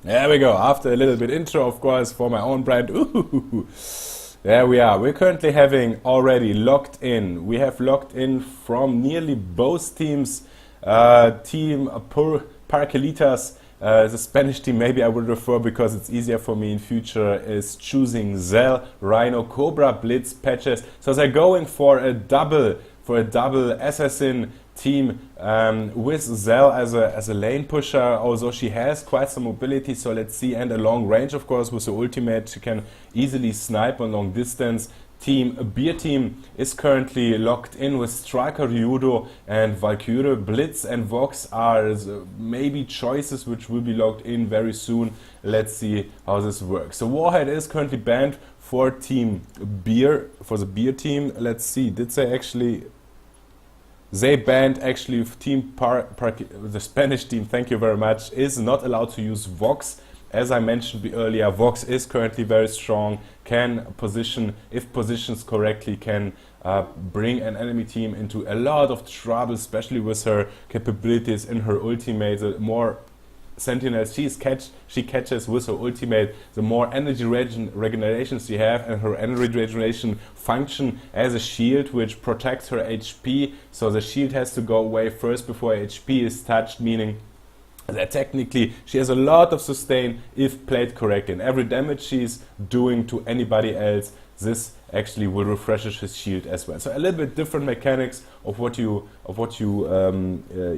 There we go. After a little bit intro, of course, for my own brand. Ooh. There we are. We're currently having already locked in. We have locked in from nearly both teams. Team Parguelitas, the Spanish team, maybe I would refer because it's easier for me in future, is choosing Zell, Rhino, Cobra, Blitz, Patches. So they're going for a double assassin team with Zell as a lane pusher, although she has quite some mobility, so let's see, and a long range, of course, with the ultimate she can easily snipe on long distance. Team Beerteam is currently locked in with Striker, Ryudo and Valkyrie. Blitz and Vox are maybe choices which will be locked in very soon. Let's see how this works. So Warhead is currently banned for Team Beer, for the Beerteam. Let's see, did they actually... They banned actually Team the Spanish team, thank you very much, is not allowed to use Vox. As I mentioned earlier, Vox is currently very strong, can position, if positions correctly, can bring an enemy team into a lot of trouble, especially with her capabilities in her ultimate. The more sentinels she catches with her ultimate, the more energy regeneration she has, and her energy regeneration function as a shield which protects her HP. So the shield has to go away first before HP is touched, meaning that technically she has a lot of sustain if played correctly, and every damage she's doing to anybody else, this actually will refresh his shield as well. So a little bit different mechanics of what you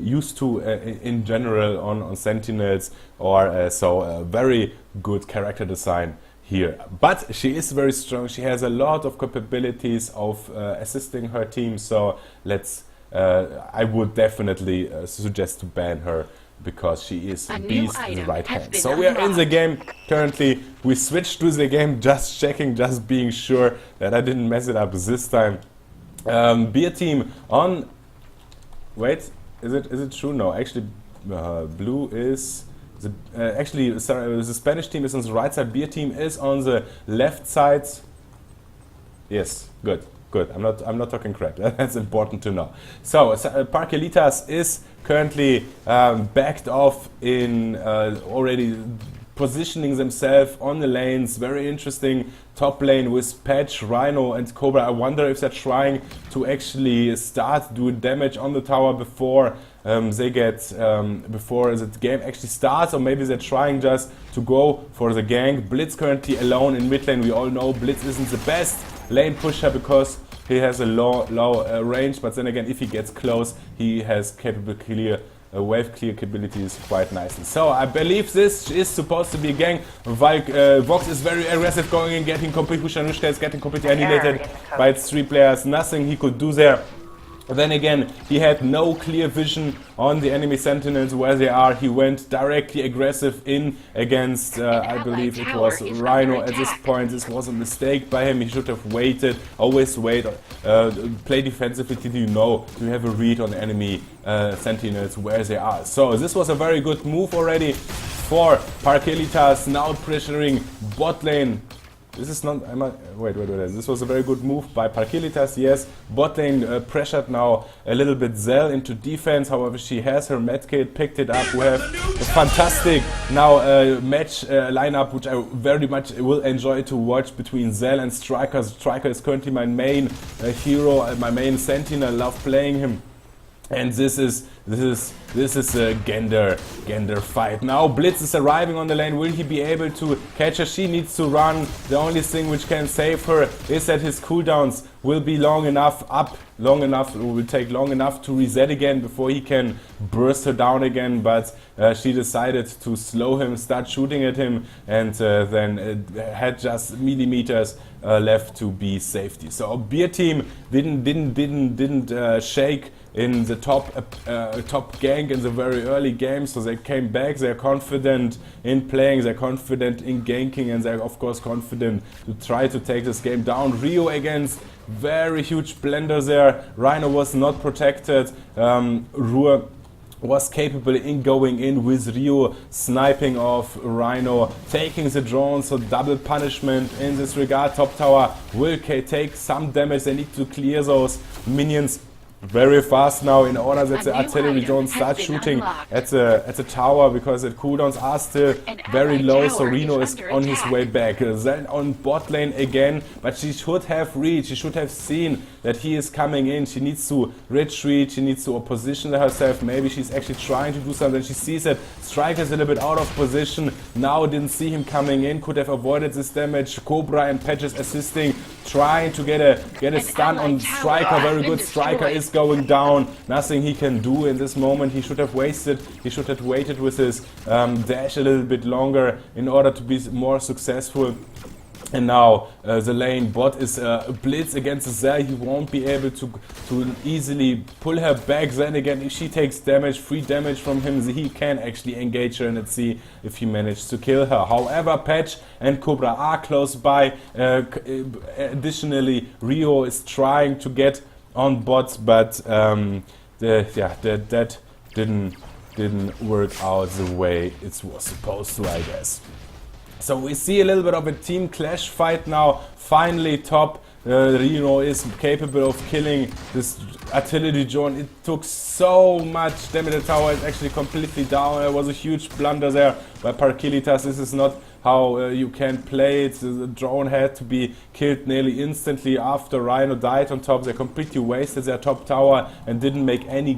used to in general on Sentinels, or so very good character design here. But she is very strong. She has a lot of capabilities of assisting her team. So let's. I would definitely suggest to ban her, because she is a beast in the right hand. So we are in the game currently. We switched to the game, just checking, just being sure that I didn't mess it up this time. Beerteam on... Wait, is it true? No, actually blue is... actually, sorry, the Spanish team is on the right side. Beerteam is on the left side. Yes, good. Good. I'm not talking crap. That's important to know. So Parguelitas is currently backed off in already positioning themselves on the lanes. Very interesting top lane with Patch, Rhino and Cobra. I wonder if they're trying to actually start doing damage on the tower before they get before the game actually starts, or maybe they're trying just to go for the gank. Blitz currently alone in mid lane. We all know Blitz isn't the best lane pusher because he has a low range, but then again, if he gets close, he has wave clear capabilities quite nicely. So I believe this is supposed to be a gang. Vox is very aggressive, going and getting complete push and is getting completely annihilated by its 3 players. Nothing he could do there. Then again, he had no clear vision on the enemy sentinels where they are. He went directly aggressive in against, I believe it was Rhino at this point. This was a mistake by him. He should have waited, always wait, play defensively till you know, you have a read on enemy sentinels where they are. So this was a very good move already for Parguelitas, now pressuring bot lane. This is not... Wait. This was a very good move by Parguelitas, yes. Bot lane pressured now a little bit Zell into defense. However, she has her medkit, picked it up. We have a fantastic now match lineup, which I very much will enjoy to watch between Zell and Striker. Striker is currently my main hero, my main sentinel. I love playing him. And this is a Gender fight. Now Blitz is arriving on the lane. Will he be able to catch her? She needs to run. The only thing which can save her is that his cooldowns will be will take long enough to reset again before he can burst her down again. But she decided to slow him, start shooting at him, and then had just millimeters left to be safety. So Beerteam didn't shake in the top gank in the very early game, so they came back. They're confident in playing, they're confident in ganking, and they're of course confident to try to take this game down. Rio against very huge blender there. Rhino was not protected. Ruhr was capable in going in with Rio, sniping off Rhino, taking the drone, so double punishment in this regard. Top tower will take some damage. They need to clear those minions very fast now in order that the artillery drones start shooting at the tower, because the cooldowns are still very low, so Reno is on his way back. Then on bot lane again, but she should have reached, she should have seen that he is coming in. She needs to retreat, she needs to position herself. Maybe she's actually trying to do something. She sees that Striker is a little bit out of position. Now didn't see him coming in, could have avoided this damage. Cobra and Patches assisting, trying to get a stun on Striker. Very good. Striker is going down. Nothing he can do in this moment. He should have waited with his dash a little bit longer in order to be more successful. And now the lane bot is blitz against Zell. He won't be able to easily pull her back. Then again, if she takes damage, free damage from him, he can actually engage her, and let's see if he managed to kill her. However, Patch and Cobra are close by. Additionally, Rio is trying to get on bots, but that didn't work out the way it was supposed to, I guess. So we see a little bit of a team clash fight now. Finally, top Reno is capable of killing this artillery drone. It took so much damage. The tower is actually completely down. There was a huge blunder there by Parguelitas. This is not how you can play it. The drone had to be killed nearly instantly after Rhino died on top. They completely wasted their top tower and didn't make any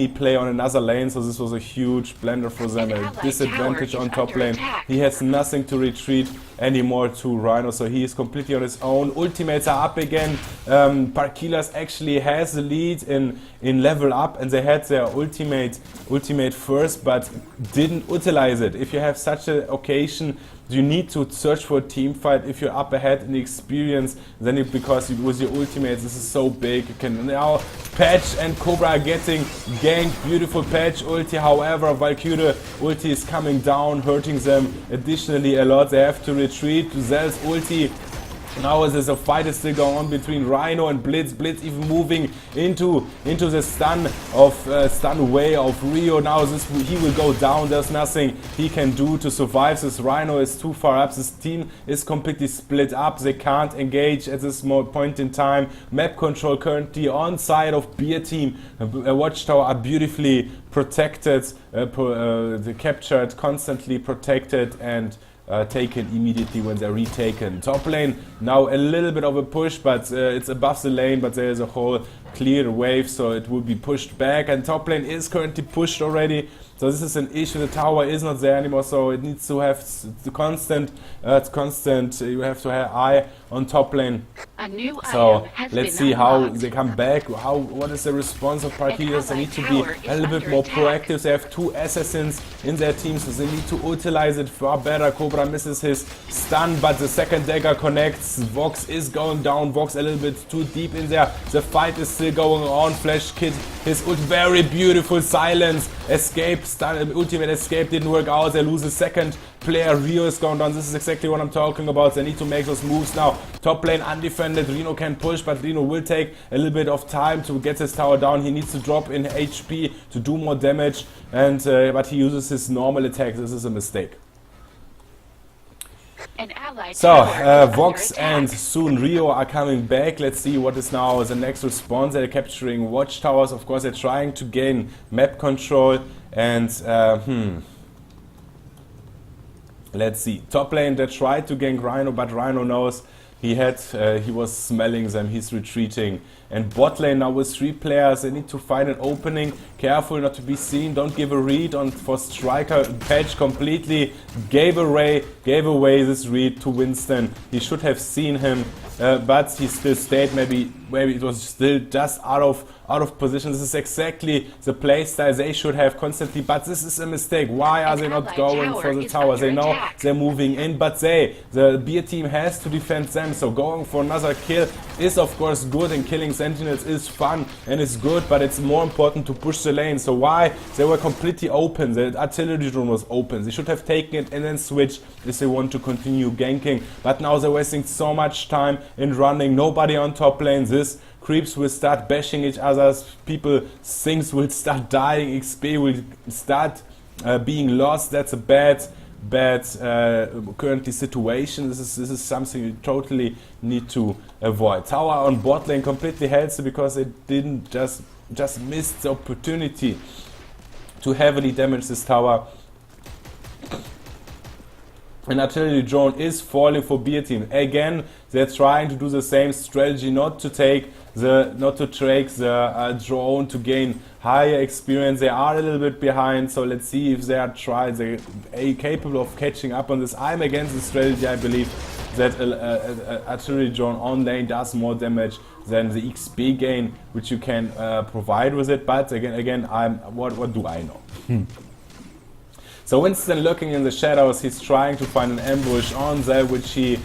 play on another lane. So this was a huge blunder for them. A disadvantage on top lane. He has nothing to retreat anymore to Rhino, so he is completely on his own. Ultimates are up again. Parguelitas actually has the lead in level up, and they had their ultimate first, but didn't utilize it. If you have such an occasion, you need to search for a team fight. If you're up ahead in the experience, then because with your ultimates, this is so big. You can now Patch and Cobra are getting ganked. Beautiful Patch ulti. However, Valkyrie ulti is coming down, hurting them additionally a lot. They have to retreat to Zell's ulti. Now there's a fight is still going on between Rhino and Blitz. Blitz even moving into the stun way of Rio. Now he will go down. There's nothing he can do to survive. This Rhino is too far up. This team is completely split up. They can't engage at this point in time. Map control currently on side of Beerteam. Watchtower are beautifully protected, captured, constantly protected, and taken immediately when they're retaken. Top lane now a little bit of a push, but it's above the lane, but there is a whole clear wave, so it will be pushed back, and top lane is currently pushed already. So this is an issue. The tower is not there anymore, so it needs to have the constant. You have to have eye on top lane. So let's see how they come back. What is the response of Parguelitas? They need to be a little bit more proactive. They have two assassins in their team, so they need to utilize it far better. Cobra misses his stun, but the second dagger connects. Vox is going down. Vox a little bit too deep in there. The fight is still going on. Flash Kid, his very beautiful silence. Escape, ultimate escape didn't work out. They lose a second player. Rio is going down. This is exactly what I'm talking about. They need to make those moves now. Top lane undefended. Reno can push, but Reno will take a little bit of time to get his tower down. He needs to drop in HP to do more damage, and but he uses his normal attack. This is a mistake. So, Vox and soon Rio are coming back. Let's see what is now the next response. They're capturing watchtowers. Of course, they're trying to gain map control. And, let's see. Top lane, they tried to gank Rhino, but Rhino knows he was smelling them. He's retreating. And bot lane now with 3 players, they need to find an opening. Careful not to be seen. Don't give a read for Striker. Patch completely gave away this read to Winston. He should have seen him, but he still stayed. Maybe it was still just out of position. This is exactly the playstyle they should have constantly, but this is a mistake. Why are they not going for the tower? They know they're moving in, but the Beerteam has to defend them, so going for another kill is of course good, and killing Sentinels is fun and it's good, but it's more important to push the lane. So why? They were completely open. The artillery drone was open. They should have taken it and then switched if they want to continue ganking, but now they're wasting so much time in running. Nobody on top lane. This creeps will start bashing each other. Things will start dying. XP will start being lost. That's a bad currently situation. This is something you totally need to avoid. Tower on bot lane completely healthy because they didn't just missed the opportunity to heavily damage this tower. And artillery drone is falling for Beerteam. Again, they're trying to do the same strategy, not to take the drone to gain higher experience. They are a little bit behind, so let's see if they are capable of catching up on this. I'm against the strategy. I believe that artillery drone on lane does more damage than the XP gain which you can provide with it. But again, what do I know? So Winston looking in the shadows, he's trying to find an ambush on Zell, which he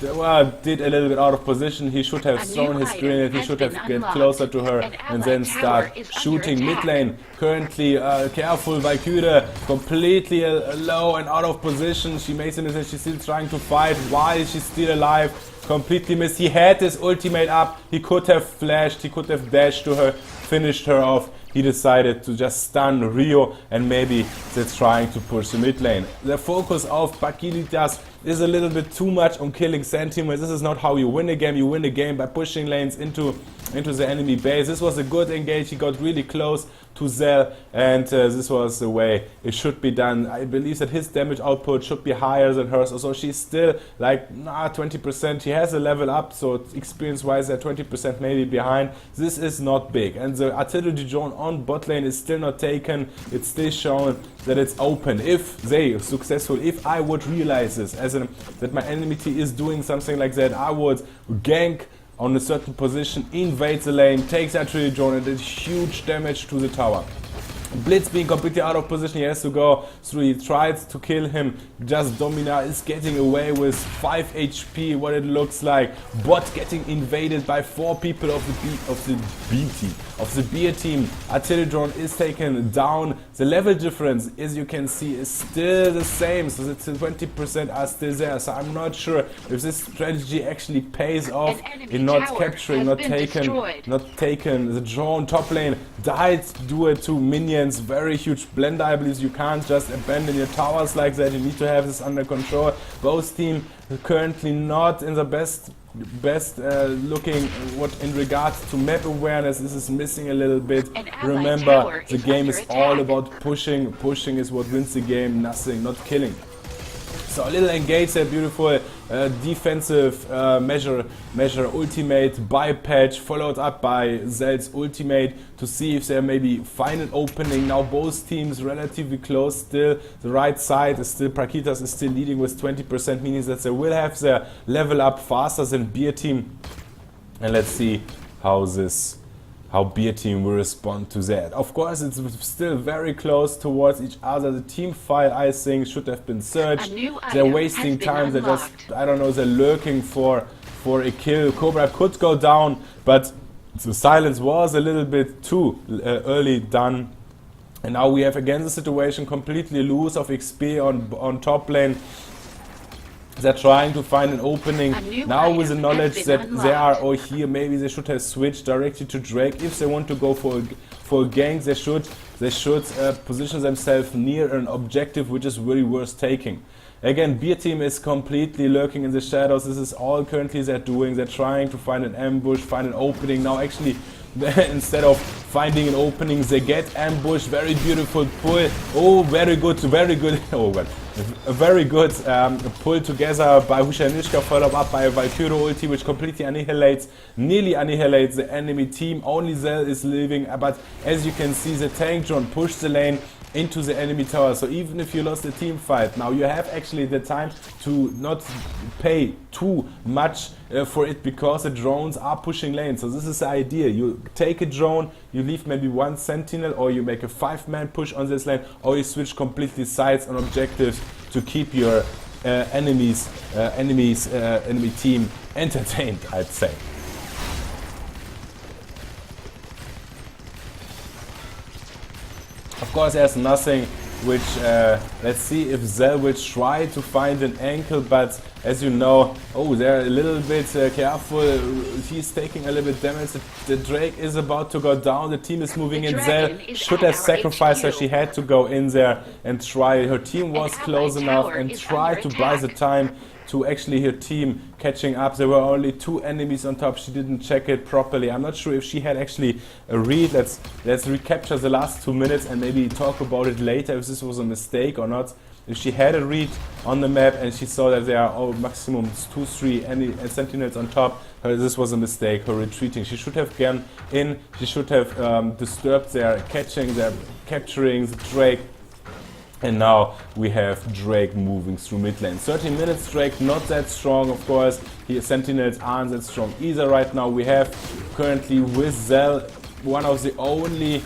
did a little bit out of position. He should have thrown his grenade, he should have get closer to her and then start shooting mid lane. Currently, careful, Valkyrie completely low and out of position. She makes a mistake, she's still trying to fight. Why is she still alive? Completely missed. He had his ultimate up, he could have flashed, he could have dashed to her, finished her off. He decided to just stun Rio, and maybe they're trying to push the mid lane. The focus of Parguelitas is a little bit too much on killing Sentinels. This is not how you win a game. You win a game by pushing lanes into the enemy base. This was a good engage. He got really close to Zell, and this was the way it should be done. I believe that his damage output should be higher than hers, so she's still like 20%. He has a level up, so experience wise they're 20% maybe behind. This is not big, and the artillery drone on bot lane is still not taken. It's still shown that it's open. If they successful, if I would realize this that my enemy team is doing something like that, I would gank on a certain position, invade the lane, takes artillery drone and did huge damage to the tower. Blitz being completely out of position, he has to go through, he tried to kill him, just Domina is getting away with 5 HP, what it looks like. Bot getting invaded by 4 people of the Beerteam. Artillery drone is taken down. The level difference, as you can see, is still the same, so the 20% are still there. So I'm not sure if this strategy actually pays off in not capturing, not taken the drone. Top lane died due to minions. Very huge blender. I believe you can't just abandon your towers like that. You need to have this under control. Both teams currently not in the best looking what in regards to map awareness. This is missing a little bit. Remember, the game is all about pushing. Pushing is what wins the game, nothing, not killing. So a little engage there, beautiful defensive measure ultimate by Patch, followed up by Zell's ultimate to see if there maybe find an opening. Now both teams relatively close still. The right side is still, Parguelitas is still leading with 20%, meaning that they will have their level up faster than Beerteam. And let's see how Beerteam will respond to that. Of course, it's still very close towards each other. The team fight, I think, should have been searched. They're wasting time. They're just, I don't know, they're lurking for a kill. Cobra could go down, but the silence was a little bit too early done. And now we have again the situation completely loose of XP on top lane. They're trying to find an opening. Now with the knowledge that they are all here, maybe they should have switched directly to Drake. If they want to go for a gank, they should position themselves near an objective which is really worth taking. Again, Beerteam is completely lurking in the shadows. This is all currently they're doing. They're trying to find an ambush, find an opening. Now actually, instead of finding an opening, they get ambushed. Very beautiful pull. Oh, very good. Oh, well, a very good pull together by Hushanishka, followed up by a Valkyrie ulti, which completely nearly annihilates the enemy team. Only Zell is living, but as you can see, the tank drone pushed the lane into the enemy tower. So even if you lost the team fight, now you have actually the time to not pay too much for it, because the drones are pushing lanes. So this is the idea. You take a drone, you leave maybe one sentinel, or you make a 5-man push on this lane, or you switch completely sides on objectives to keep your enemy team entertained, I'd say. Of course, there's nothing which let's see if Zell will try to find an ankle, but as you know, oh, they're a little bit careful. He's taking a little bit damage. The Drake is about to go down. The team is moving in. Zell should have sacrificed her. She had to go in there and try. Her team was close enough and try to buy the time to actually her team catching up. There were only 2 enemies on top. She didn't check it properly. I'm not sure if she had actually a read. Let's recapture the last 2 minutes and maybe talk about it later if this was a mistake or not. If she had a read on the map and she saw that there are maximum 2-3 sentinels on top, this was a mistake, her retreating. She should have gone in, she should have disturbed their capturing the Drake. And now we have Drake moving through mid lane. 13 minutes, Drake not that strong, of course. Here Sentinels aren't that strong either right now. We have currently with Zell one of the only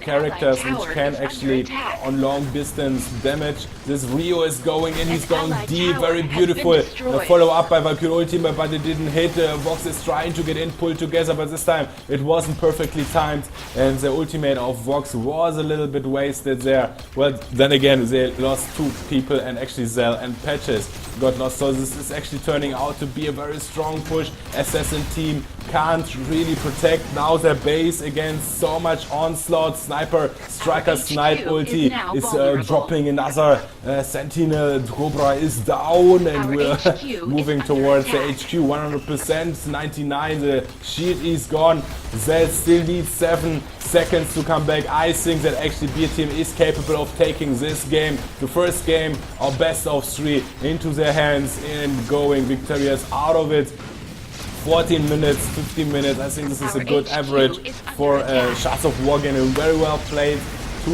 characters which can actually on long distance damage. This Rio is going in, he's going deep, very beautiful. Follow up by Valkyrie ultimate, but it didn't hit. Vox is trying to get in, pull together, but this time it wasn't perfectly timed and the ultimate of Vox was a little bit wasted there. Well, then again, they lost 2 people and actually Zell and Patches got lost, so this is actually turning out to be a very strong push. Assassin team can't really protect now their base against so much onslaught. Sniper, striker, snipe ulti is dropping another sentinel. Cobra is down and we're moving towards the HQ. 100%, 99, the shield is gone. Zell still needs 7 seconds to come back. I think that actually Beerteam is capable of taking this game, the first game of best of 3, into their hands and going victorious out of it. 14 minutes, 15 minutes, I think this is a good average for Shards of War game. Very well played to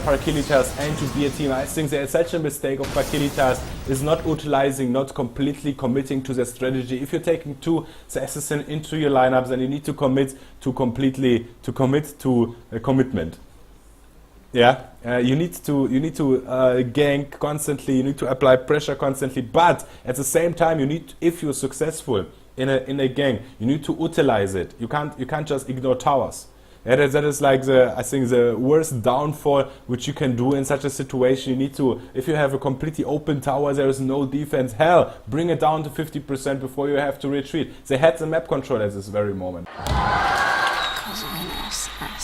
Parguelitas and to Beerteam. I think there's such a mistake of Parguelitas is not utilizing, not completely committing to their strategy. If you're taking 2 assassin into your lineups, then you need to commit to a commitment. Yeah, you need to gank constantly. You need to apply pressure constantly. But at the same time, you need, if you're successful in a gang, you need to utilize it. You can't just ignore towers. Yeah, that is like I think the worst downfall which you can do in such a situation. You need to, if you have a completely open tower, there is no defense. Hell, bring it down to 50% before you have to retreat. They had the map control at this very moment. 'Cause winners are